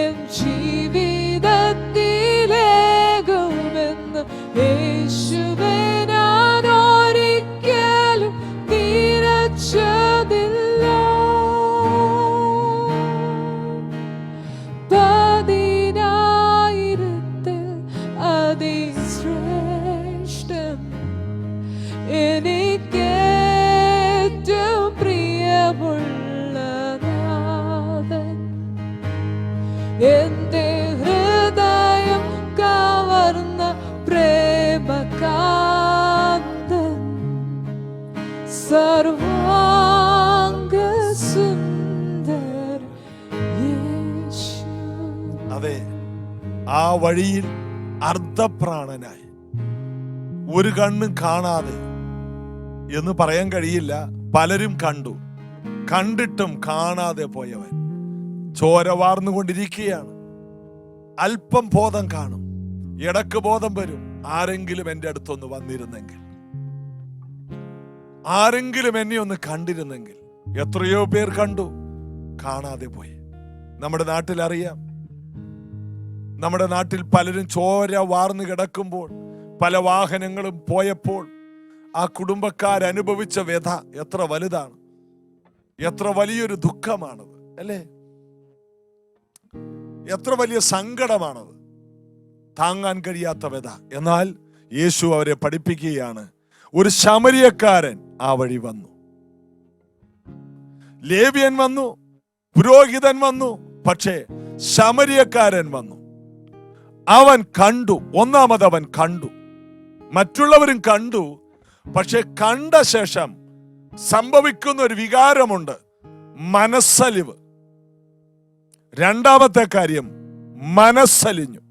എൻ ജീവിതത്തിലേകുമെന്ന് യേശുവേ ഞാൻ ഒരിക്കലും നിനച്ചതില്ല. പതിനായിരത്തിൽ അതിശ്രേഷ്ഠം എനിക്കേറ്റവും പ്രിയമുള്ളനാഥൻ, എന്റെ ഹൃദയം കവർന്ന പ്രേമകാന്തൻ, സർവാംഗ സുന്ദര യേശു. അതെ, ആ വഴിയിൽ അർദ്ധപ്രാണനായി, ഒരു കണ്ണും കാണാതെ എന്ന് പറയാൻ കഴിയില്ല. പലരും കണ്ടു, കണ്ടിട്ടും കാണാതെ പോയവൻ ചോര വാർന്നുകൊണ്ടിരിക്കുകയാണ്. അല്പം ബോധം കാണും, ഇടക്ക് ബോധം വരും. ആരെങ്കിലും എൻ്റെ അടുത്തൊന്ന് വന്നിരുന്നെങ്കിൽ, ആരെങ്കിലും എന്നെ ഒന്ന് കണ്ടിരുന്നെങ്കിൽ. എത്രയോ പേർ കണ്ടു, കാണാതെ പോയി. നമ്മുടെ നാട്ടിൽ അറിയാം, നമ്മുടെ നാട്ടിൽ പലരും ചോര വാർന്നു കിടക്കുമ്പോൾ, പല വാഹനങ്ങളും പോയപ്പോൾ ആ കുടുംബക്കാരനുഭവിച്ച വ്യഥ എത്ര വലുതാണ്, എത്ര വലിയൊരു ദുഃഖമാണത് അല്ലേ? എത്ര വലിയ സങ്കടമാണത്, താങ്ങാൻ കഴിയാത്ത വ്യഥ. എന്നാൽ യേശു അവരെ പഠിപ്പിക്കുകയാണ്. ഒരു ശമരിയക്കാരൻ ആ വഴി വന്നു, ലേവ്യൻ വന്നു, പുരോഹിതൻ വന്നു, പക്ഷേ ശമരിയക്കാരൻ വന്നു, അവൻ കണ്ടു. ഒന്നാമത് അവൻ കണ്ടു, മറ്റുള്ളവരും കണ്ടു. പക്ഷെ കണ്ട ശേഷം സംഭവിക്കുന്ന ഒരു വികാരമുണ്ട്, മനസ്സലിവ്. രണ്ടാമത്തെ കാര്യം, മനസ്സലിഞ്ഞു.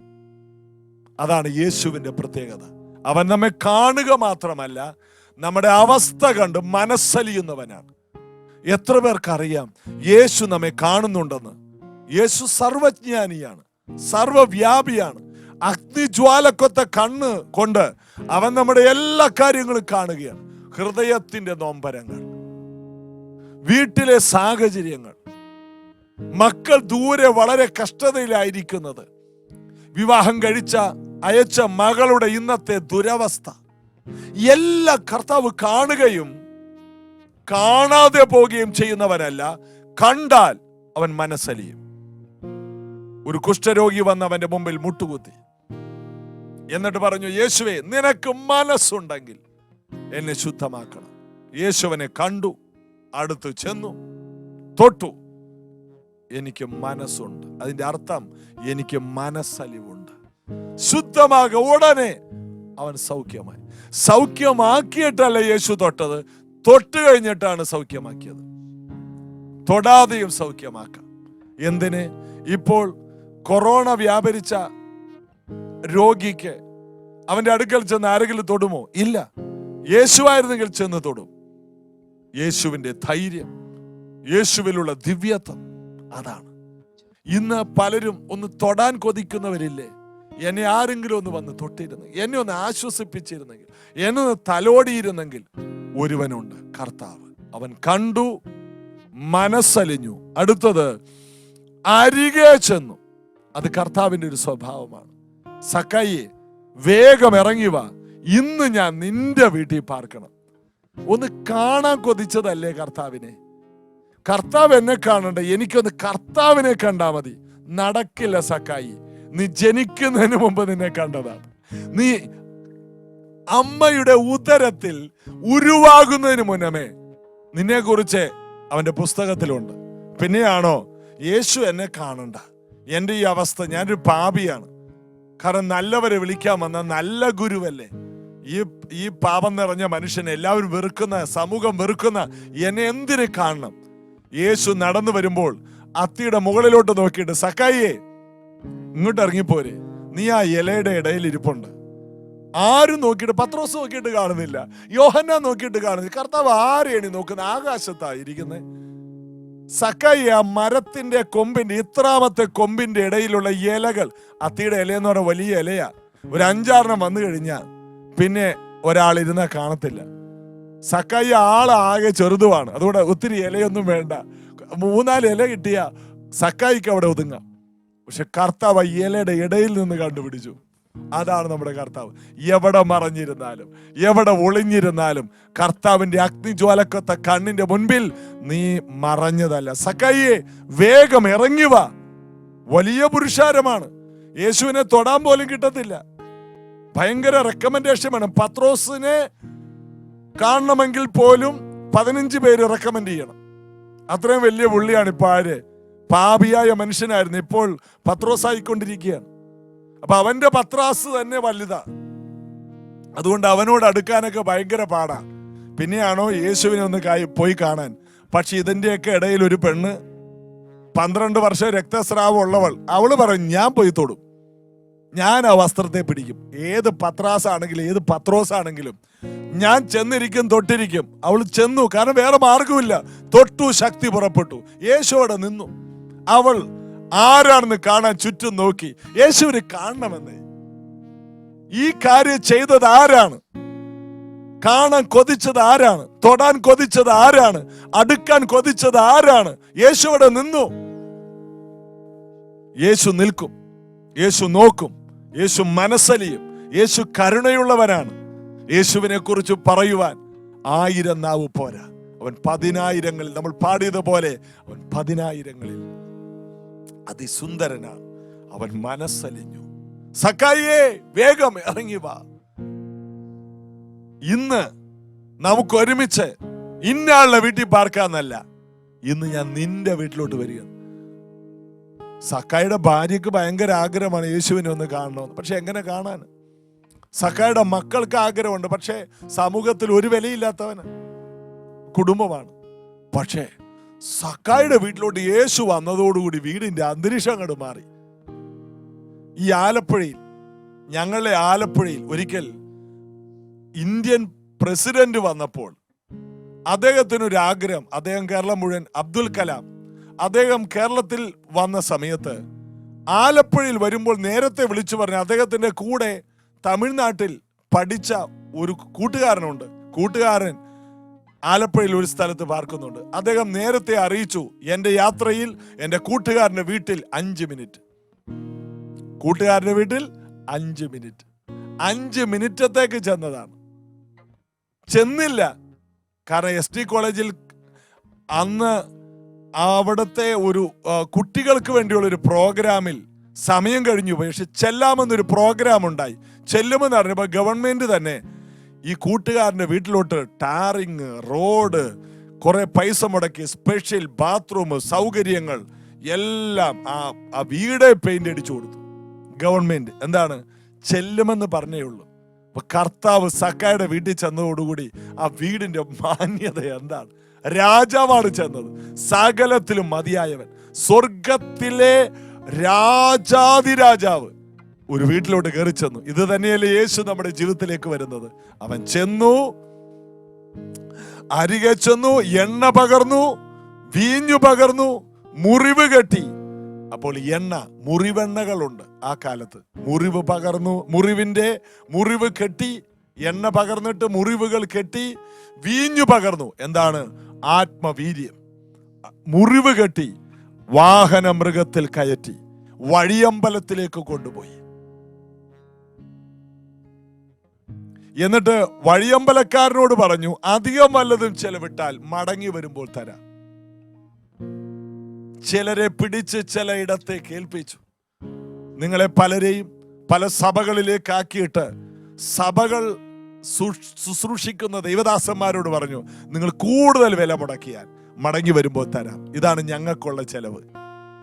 അതാണ് യേശുവിന്റെ പ്രത്യേകത. അവൻ നമ്മെ കാണുക മാത്രമല്ല, നമ്മുടെ അവസ്ഥ കണ്ട് മനസ്സലിയുന്നവനാണ്. എത്ര പേർക്കറിയാം യേശു നമ്മെ കാണുന്നുണ്ടെന്ന്? യേശു സർവജ്ഞാനിയാണ്, സർവവ്യാപിയാണ്. അഗ്നിജ്വാലക്കൊത്ത കണ്ണ് കൊണ്ട് അവൻ നമ്മുടെ എല്ലാ കാര്യങ്ങളും കാണുകയാണ്. ഹൃദയത്തിന്റെ നൊമ്പരങ്ങൾ, വീട്ടിലെ സാഹചര്യങ്ങൾ, മക്കൾ ദൂരെ വളരെ കഷ്ടതയിലായിരിക്കുന്നത്, വിവാഹം കഴിച്ച അയച്ച മകളുടെ ഇന്നത്തെ ദുരവസ്ഥ, എല്ലാ കർത്താവ് കാണുകയും കാണാതെ പോവുകയും ചെയ്യുന്നവനല്ല. കണ്ടാൽ അവൻ മനസ്സലിയും. ഒരു കുഷ്ഠരോഗി വന്ന് അവന്റെ മുമ്പിൽ മുട്ടുകുത്തി, എന്നിട്ട് പറഞ്ഞു, യേശുവേ, നിനക്ക് മനസ്സുണ്ടെങ്കിൽ എന്നെ ശുദ്ധമാക്കണം. യേശുവിനെ കണ്ടു, അടുത്ത് ചെന്നു, തൊട്ടു. എനിക്ക് മനസ്സുണ്ട്. അതിന്റെ അർത്ഥം എനിക്ക് മനസ്സലിവുണ്ട്. ശുദ്ധമാക. ഉടനെ അവൻ സൗഖ്യമായി. സൗഖ്യമാക്കിയിട്ടല്ല യേശു തൊട്ടത്, തൊട്ട് കഴിഞ്ഞിട്ടാണ് സൗഖ്യമാക്കിയത്. തൊടാതെയും സൗഖ്യമാക്കാം. എന്തിന്? ഇപ്പോൾ കൊറോണ വ്യാപരിച്ച രോഗിക്ക് അവന്റെ അടുക്കൽ ചെന്ന് ആരെങ്കിലും തൊടുമോ? ഇല്ല. യേശുവായിരുന്നെങ്കിൽ ചെന്ന് തൊടും. യേശുവിന്റെ ധൈര്യം, യേശുവിലുള്ള ദിവ്യത്വം, അതാണ്. ഇന്ന് പലരും ഒന്ന് തൊടാൻ കൊതിക്കുന്നവരില്ലേ? എന്നെ ആരെങ്കിലും ഒന്ന് വന്ന് തൊട്ടിരുന്നെങ്കിൽ, എന്നെ ഒന്ന് ആശ്വസിപ്പിച്ചിരുന്നെങ്കിൽ, എന്നെ ഒന്ന് തലോടിയിരുന്നെങ്കിൽ. ഒരുവനുണ്ട്, കർത്താവ്. അവൻ കണ്ടു, മനസ്സലിഞ്ഞു. അടുത്തത്, അരികെ ചെന്നു. അത് കർത്താവിന്റെ ഒരു സ്വഭാവമാണ്. സക്കായിയെ, വേഗം ഇറങ്ങി വാ, ഇന്ന് ഞാൻ നിന്റെ വീട്ടിൽ പാർക്കണം. ഒന്ന് കാണാൻ കൊതിച്ചതല്ലേ കർത്താവിനെ? കർത്താവ് എന്നെ കാണണ്ട, എനിക്കൊന്ന് കർത്താവിനെ കണ്ടാ മതി. നടക്കില്ല സക്കായി. നീ ജനിക്കുന്നതിന് മുമ്പ് നിന്നെ കണ്ടതാണ്. നീ അമ്മയുടെ ഉദരത്തിൽ ഉരുവാകുന്നതിന് മുന്നമേ നിന്നെ കുറിച്ച് അവന്റെ പുസ്തകത്തിലുണ്ട്. പിന്നെയാണോ യേശു എന്നെ കാണണ്ട? എന്റെ ഈ അവസ്ഥ, ഞാനൊരു പാപിയാണ്. കാരണം നല്ലവരെ വിളിക്കാൻ വന്ന നല്ല ഗുരുവല്ലേ. ഈ പാപം നിറഞ്ഞ മനുഷ്യനെ എല്ലാവരും വെറുക്കുന്ന, സമൂഹം വെറുക്കുന്ന എന്നെ എന്തിനു കാണണം? യേശു നടന്നു വരുമ്പോൾ അത്തിയുടെ മുകളിലോട്ട് നോക്കിയിട്ട്, സക്കായിയെ, ഇങ്ങോട്ട് ഇറങ്ങിപ്പോരെ, നീ ആ ഇലയുടെ ഇടയിൽ ഇരിപ്പുണ്ട്. ആരും നോക്കിയിട്ട്, പത്രോസ് നോക്കിയിട്ട് കാണുന്നില്ല, യോഹന്നാൻ നോക്കിയിട്ട് കാണുന്നില്ല. കർത്താവ് ആരെയാണ് നോക്കുന്നത്? ആകാശത്താ ഇരിക്കുന്നത്. സക്കായി ആ മരത്തിന്റെ കൊമ്പിന്റെ, ഇത്രാമത്തെ കൊമ്പിന്റെ ഇടയിലുള്ള ഇലകൾ, അത്തിയുടെ ഇലയെന്ന് പറഞ്ഞ വലിയ ഇലയാ. ഒരു 5-6 വന്നു കഴിഞ്ഞാൽ പിന്നെ ഒരാൾ ഇരുന്നാ കാണത്തില്ല. സക്കായി ആളാകെ ചെറുതുമാണ്, അതുകൊണ്ട് ഒത്തിരി ഇലയൊന്നും വേണ്ട. 3-4 ഇല കിട്ടിയ സക്കായിക്ക് അവിടെ ഒതുങ്ങാം. പക്ഷെ കർത്താവ് ഇലയുടെ ഇടയിൽ നിന്ന് കണ്ടുപിടിച്ചു. അതാണ് നമ്മുടെ കർത്താവ്. എവിടെ മറഞ്ഞിരുന്നാലും, എവിടെ ഒളിഞ്ഞിരുന്നാലും കർത്താവിന്റെ അഗ്നിജ്വാലക്കൊത്ത കണ്ണിന്റെ മുൻപിൽ നീ മറഞ്ഞതല്ല. സക്കായിയെ, വേഗം ഇറങ്ങി വാ. വലിയ പുരുഷാരമാണ്. യേശുവിനെ തൊടാൻ പോലും കിട്ടത്തില്ല. ഭയങ്കര റെക്കമെൻഡേഷൻ വേണം. പത്രോസിനെ കാണണമെങ്കിൽ പോലും 15 പേര് റെക്കമെൻഡ് ചെയ്യണം. അത്രയും വലിയ പുള്ളിയാണ്. ഇപ്പൊ ആര്? പാപിയായ മനുഷ്യനായിരുന്നു, ഇപ്പോൾ പത്രോസ് ആയിക്കൊണ്ടിരിക്കുകയാണ്. അപ്പൊ അവന്റെ പത്രാസ് തന്നെ വലുതാ. അതുകൊണ്ട് അവനോട് അടുക്കാനൊക്കെ ഭയങ്കര പാടാ. പിന്നെയാണോ യേശുവിനെ ഒന്ന് പോയി കാണാൻ. പക്ഷെ ഇതിന്റെയൊക്കെ ഇടയിൽ ഒരു പെണ്ണ്, 12 വർഷം രക്തസ്രാവം ഉള്ളവൾ, അവള് പറയും, ഞാൻ പോയി തൊടും, ഞാൻ ആ വസ്ത്രത്തെ പിടിക്കും. ഏത് പത്രാസാണെങ്കിലും, ഏത് പത്രോസാണെങ്കിലും ഞാൻ ചെന്നിരിക്കും, തൊട്ടിരിക്കും. അവൾ ചെന്നു, കാരണം വേറെ മാർഗമില്ല. തൊട്ടു, ശക്തി പുറപ്പെട്ടു. യേശു അവിടെ നിന്നു. അവൾ ആരാണെന്ന് കാണാൻ ചുറ്റും നോക്കി. യേശുവിനെ കാണണമെന്ന്. ഈ കാര്യം ചെയ്തത് ആരാണ്? കാണാൻ കൊതിച്ചത് ആരാണ്? തൊടാൻ കൊതിച്ചത് ആരാണ്? അടുക്കാൻ കൊതിച്ചത് ആരാണ്? യേശു അവിടെ നിന്നു. യേശു നിൽക്കും, യേശു നോക്കും, യേശു മനസ്സലിയും. യേശു കരുണയുള്ളവനാണ്. യേശുവിനെ കുറിച്ച് പറയുവാൻ 1000 നാവ് പോരാ. അവൻ 10,000-ങ്ങളിൽ, നമ്മൾ പാടിയതുപോലെ അവൻ 10,000-ങ്ങളിൽ അതിസുന്ദരനാണ്. അവൻ മനസ്സലിഞ്ഞു. സക്കായിയെ, വേഗം ഇറങ്ങി വാ. ഇന്ന് നമുക്ക് ഒരുമിച്ച് ഇന്നയാളുടെ വീട്ടിൽ പാർക്കാന്നല്ല, ഇന്ന് ഞാൻ നിന്റെ വീട്ടിലോട്ട് വരിക. സക്കായിയുടെ ഭാര്യയ്ക്ക് ഭയങ്കര ആഗ്രഹമാണ് യേശുവിനെ ഒന്ന് കാണണമെന്ന്. പക്ഷെ എങ്ങനെ കാണാൻ? സക്കായിയുടെ മക്കൾക്ക് ആഗ്രഹമുണ്ട്, പക്ഷേ സമൂഹത്തിൽ ഒരു വിലയില്ലാത്തവന് കുടുംബമാണ്. പക്ഷേ സക്കായിയുടെ വീട്ടിലോട്ട് യേശു വന്നതോടുകൂടി വീടിന്റെ അന്തരീക്ഷം അങ്ങോട്ട് മാറി. ഈ ആലപ്പുഴയിൽ, ഞങ്ങളുടെ ആലപ്പുഴയിൽ ഒരിക്കൽ ഇന്ത്യൻ പ്രസിഡന്റ് വന്നപ്പോൾ അദ്ദേഹത്തിനൊരു ആഗ്രഹം, അദ്ദേഹം കേരളം മുഴുവൻ, അബ്ദുൽ കലാം, അദ്ദേഹം കേരളത്തിൽ വന്ന സമയത്ത് ആലപ്പുഴയിൽ വരുമ്പോൾ നേരത്തെ വിളിച്ചു പറഞ്ഞ അദ്ദേഹത്തിന്റെ കൂടെ തമിഴ്നാട്ടിൽ പഠിച്ച ഒരു കൂട്ടുകാരനുണ്ട്. കൂട്ടുകാരൻ ആലപ്പുഴയിൽ ഒരു സ്ഥലത്ത് പാർക്കുന്നുണ്ട്. അദ്ദേഹം നേരത്തെ അറിയിച്ചു, എന്റെ യാത്രയിൽ എന്റെ കൂട്ടുകാരന്റെ വീട്ടിൽ 5 മിനിറ്റ്. കൂട്ടുകാരന്റെ വീട്ടിൽ 5 മിനിറ്റ്. 5 മിനിറ്റത്തേക്ക് ചെന്നതാണ്. ചെന്നില്ല, കാരണം ST കോളേജിൽ അന്ന് അവിടുത്തെ ഒരു കുട്ടികൾക്ക് വേണ്ടിയുള്ള ഒരു പ്രോഗ്രാമിൽ സമയം കഴിഞ്ഞു പോയി. പക്ഷെ ചെല്ലാമെന്നൊരു പ്രോഗ്രാം ഉണ്ടായി. ചെല്ലുമെന്ന് പറഞ്ഞപ്പോൾ ഗവൺമെന്റ് തന്നെ ഈ കൂട്ടുകാരന്റെ വീട്ടിലോട്ട് ടാറിങ്, റോഡ്, കുറെ പൈസ മുടക്കി, സ്പെഷ്യൽ ബാത്റൂം സൗകര്യങ്ങൾ എല്ലാം ആ വീട് പെയിന്റ് അടിച്ചു കൊടുത്തു ഗവൺമെന്റ്. എന്താണ്? ചെല്ലുമെന്ന് പറഞ്ഞേ ഉള്ളൂ. അപ്പൊ കർത്താവ് സക്കായുടെ വീട്ടിൽ ചെന്നതോടുകൂടി ആ വീടിന്റെ മാന്യത എന്താണ്? രാജാവാണ് ചെന്നത്, സകലത്തിലും മതിയായവൻ, സ്വർഗത്തിലെ രാജാതിരാജാവ് ഒരു വീട്ടിലോട്ട് കയറി ചെന്നു. ഇത് തന്നെയല്ലേ യേശു നമ്മുടെ ജീവിതത്തിലേക്ക് വരുന്നത്. അവൻ ചെന്നു, അരികെ ചെന്നു, എണ്ണ പകർന്നു, വീഞ്ഞു പകർന്നു, മുറിവ് കെട്ടി. അപ്പോൾ എണ്ണ, മുറിവെണ്ണകളുണ്ട് ആ കാലത്ത്. മുറിവ് പകർന്നു, മുറിവ് കെട്ടി, എണ്ണ പകർന്നിട്ട് മുറിവുകൾ കെട്ടി, വീഞ്ഞു പകർന്നു. എന്താണ്? ആത്മവീര്യം. മുറിവ് കെട്ടി വാഹന മൃഗത്തിൽ കയറ്റി വഴിയമ്പലത്തിലേക്ക് കൊണ്ടുപോയി. എന്നിട്ട് വഴിയമ്പലക്കാരനോട് പറഞ്ഞു, അധികം വല്ലതും ചെലവിട്ടാൽ മടങ്ങി വരുമ്പോൾ തരാം. ചിലരെ പിടിച്ച് ചിലയിടത്തേക്ക് ഏൽപ്പിച്ചു. നിങ്ങളെ പലരെയും പല സഭകളിലേക്ക് ആക്കിയിട്ട് സഭകൾ ശുശ്രൂഷിക്കുന്ന ദൈവദാസന്മാരോട് പറഞ്ഞു, നിങ്ങൾ കൂടുതൽ വില മുടക്കിയാൽ മടങ്ങി വരുമ്പോൾ തരാം. ഇതാണ് ഞങ്ങൾക്കുള്ള ചെലവ്.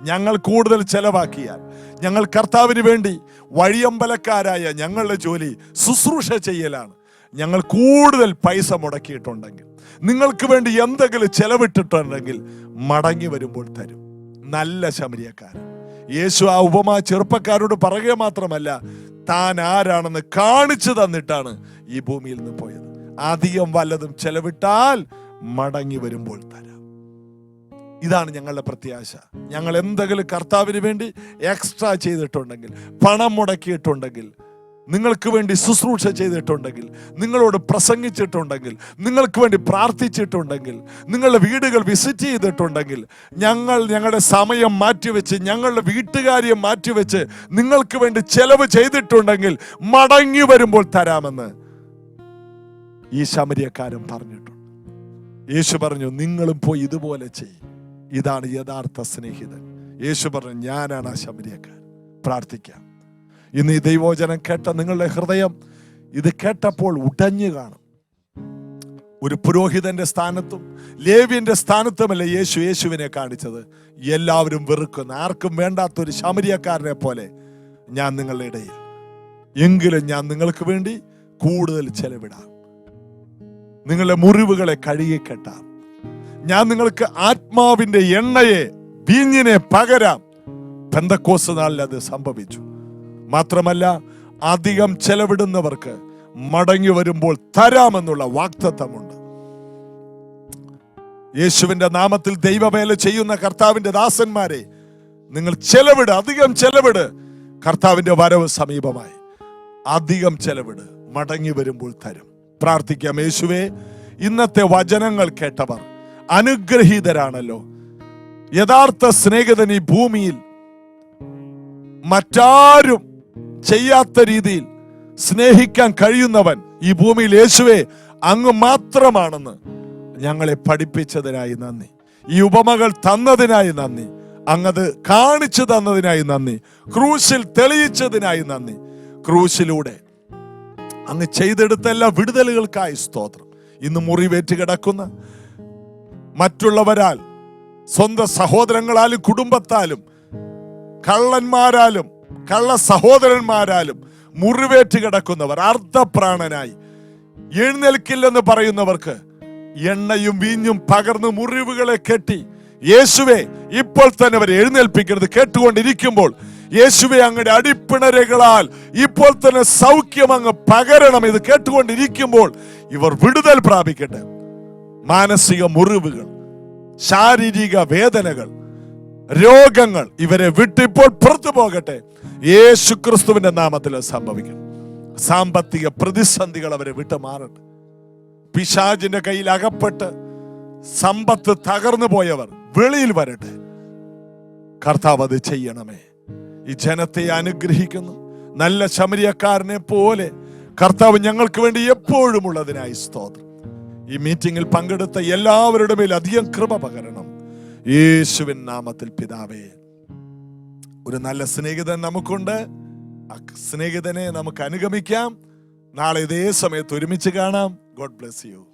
ഞങ്ങൾ കൂടുതൽ ചെലവാക്കിയാൽ, ഞങ്ങൾ കർത്താവിന് വേണ്ടി വഴിയമ്പലക്കാരായ ഞങ്ങളുടെ ജോലി ശുശ്രൂഷ ചെയ്യലാണ്. ഞങ്ങൾ കൂടുതൽ പൈസ മുടക്കിയിട്ടുണ്ടെങ്കിൽ, നിങ്ങൾക്ക് വേണ്ടി എന്തെങ്കിലും ചെലവിട്ടിട്ടുണ്ടെങ്കിൽ മടങ്ങി വരുമ്പോൾ തരും. നല്ല ശമരിയക്കാരൻ. യേശു ആ ഉപമ ചെറുപ്പക്കാരോട് പറയുക മാത്രമല്ല, താൻ ആരാണെന്ന് കാണിച്ചു തന്നിട്ടാണ് ഈ ഭൂമിയിൽ നിന്ന് പോയത്. അധികം വല്ലതും ചെലവിട്ടാൽ മടങ്ങി വരുമ്പോൾ തരാം. ഇതാണ് ഞങ്ങളുടെ പ്രത്യാശ. ഞങ്ങൾ എന്തെങ്കിലും കർത്താവിന് വേണ്ടി എക്സ്ട്രാ ചെയ്തിട്ടുണ്ടെങ്കിൽ, പണം മുടക്കിയിട്ടുണ്ടെങ്കിൽ, നിങ്ങൾക്ക് വേണ്ടി ശുശ്രൂഷ ചെയ്തിട്ടുണ്ടെങ്കിൽ, നിങ്ങളോട് പ്രസംഗിച്ചിട്ടുണ്ടെങ്കിൽ, നിങ്ങൾക്ക് വേണ്ടി പ്രാർത്ഥിച്ചിട്ടുണ്ടെങ്കിൽ, നിങ്ങളുടെ വീടുകൾ വിസിറ്റ് ചെയ്തിട്ടുണ്ടെങ്കിൽ, ഞങ്ങളുടെ സമയം മാറ്റിവെച്ച്, ഞങ്ങളുടെ വീട്ടുകാര്യം മാറ്റിവെച്ച് നിങ്ങൾക്ക് വേണ്ടി ചെലവ് ചെയ്തിട്ടുണ്ടെങ്കിൽ മടങ്ങി വരുമ്പോൾ തരാമെന്ന് ഈ ശമരിയക്കാരൻ പറഞ്ഞിട്ടുണ്ട്. യേശു പറഞ്ഞു, നിങ്ങളും പോയി ഇതുപോലെ ചെയ്യും. ഇതാണ് യഥാർത്ഥ സ്നേഹിതൻ. യേശു പറഞ്ഞു, ഞാനാണ് ആ ശമരിയക്കാരൻ. പ്രാർത്ഥിക്കാം. ഇന്ന് ഈ ദൈവവചനം കേട്ട നിങ്ങളുടെ ഹൃദയം ഇത് കേട്ടപ്പോൾ ഉടഞ്ഞു കാണും. ഒരു പുരോഹിതന്റെ സ്ഥാനത്തും ലേവ്യന്റെ സ്ഥാനത്തുമല്ല യേശുവിനെ കാണിച്ചത്. എല്ലാവരും വെറുക്കുന്ന, ആർക്കും വേണ്ടാത്തൊരു ശമരിയക്കാരനെ പോലെ ഞാൻ നിങ്ങളുടെ ഇടയിൽ, എങ്കിലും ഞാൻ നിങ്ങൾക്ക് വേണ്ടി കൂടുതൽ ചെലവിടാം. നിങ്ങളുടെ മുറിവുകളെ കഴുകിക്കെട്ടാം. ഞാൻ നിങ്ങൾക്ക് ആത്മാവിന്റെ എണ്ണയെ, വീഞ്ഞിനെ പകരാം. പെന്തക്കോസ്ത് നാളിൽ അത് സംഭവിച്ചു. മാത്രമല്ല, അധികം ചെലവിടുന്നവർക്ക് മടങ്ങി വരുമ്പോൾ തരാമെന്നുള്ള വാഗ്ദത്തമുണ്ട്. യേശുവിന്റെ നാമത്തിൽ ദൈവവേല ചെയ്യുന്ന കർത്താവിന്റെ ദാസന്മാരെ, നിങ്ങൾ ചെലവിട്, അധികം ചെലവിട്. കർത്താവിന്റെ വരവ് സമീപമായി. അധികം ചെലവിട്, മടങ്ങി വരുമ്പോൾ തരും. പ്രാർത്ഥിക്കാം. യേശുവേ, ഇന്നത്തെ വചനങ്ങൾ കേട്ടവർ അനുഗ്രഹീതരാണല്ലോ. യഥാർത്ഥ സ്നേഹിതൻ ഈ ഭൂമിയിൽ മറ്റാരും ചെയ്യാത്ത രീതിയിൽ സ്നേഹിക്കാൻ കഴിയുന്നവൻ ഈ ഭൂമിയിൽ യേശുവേ അങ്ങ് മാത്രമാണെന്ന് ഞങ്ങളെ പഠിപ്പിച്ചതിനായി നന്ദി. ഈ ഉപമകൾ തന്നതിനായി നന്ദി. അങ്ങത് കാണിച്ചു തന്നതിനായി നന്ദി. ക്രൂശിൽ തെളിയിച്ചതിനായി നന്ദി. ക്രൂശിലൂടെ അങ്ങ് ചെയ്തെടുത്ത എല്ലാ വിടുതലുകൾക്കായി സ്തോത്രം. ഇന്ന് മുറിവേറ്റ് കിടക്കുന്ന, മറ്റുള്ളവരാൽ, സ്വന്തം സഹോദരങ്ങളാലും കുടുംബത്താലും കള്ളന്മാരാലും കള്ള സഹോദരന്മാരാലും മുറിവേറ്റ് കിടക്കുന്നവർ, അർദ്ധപ്രാണനായി എഴുന്നേൽക്കില്ലെന്ന് പറയുന്നവർക്ക് എണ്ണയും വീഞ്ഞും പകർന്ന് മുറിവുകളെ കെട്ടി, യേശുവേ ഇപ്പോൾ തന്നെ അവരെ എഴുന്നേൽപ്പിക്കരുത്. കേട്ടുകൊണ്ടിരിക്കുമ്പോൾ യേശുവേ അങ്ങയുടെ അടിപ്പിണരുകളാൽ ഇപ്പോൾ തന്നെ സൗഖ്യം അങ്ങ് പകരണം. ഇത് കേട്ടുകൊണ്ടിരിക്കുമ്പോൾ ഇവർ വിടുതൽ പ്രാപിക്കട്ടെ. മാനസിക മുറിവുകൾ, ശാരീരിക വേദനകൾ, രോഗങ്ങൾ ഇവരെ വിട്ടിപ്പോൾ പുറത്തു പോകട്ടെ. യേശു ക്രിസ്തുവിന്റെ നാമത്തിൽ സംഭവിക്കണം. സാമ്പത്തിക പ്രതിസന്ധികൾ അവരെ വിട്ട് മാറട്ടെ. പിശാചിന്റെ കയ്യിൽ അകപ്പെട്ട് സമ്പത്ത് തകർന്നു പോയവർ വെളിയിൽ വരട്ടെ. കർത്താവ് അത് ചെയ്യണമേ. ഈ ജനത്തെ അനുഗ്രഹിക്കുന്നു. നല്ല ശമരിയക്കാരനെ പോലെ കർത്താവ് ഞങ്ങൾക്ക് വേണ്ടി എപ്പോഴും ഉള്ളതിനായി സ്തോത്രം. ഈ മീറ്റിംഗിൽ പങ്കെടുത്ത എല്ലാവരുടെ മേൽ അധികം കൃപ പകരണം. യേശുവിൻ നാമത്തിൽ പിതാവേ. ഒരു നല്ല സ്നേഹിതൻ നമുക്കുണ്ട്. ആ സ്നേഹിതനെ നമുക്ക് അനുഗമിക്കാം. നാളെ ഇതേ സമയത്ത് ഒരുമിച്ച് കാണാം. God bless you.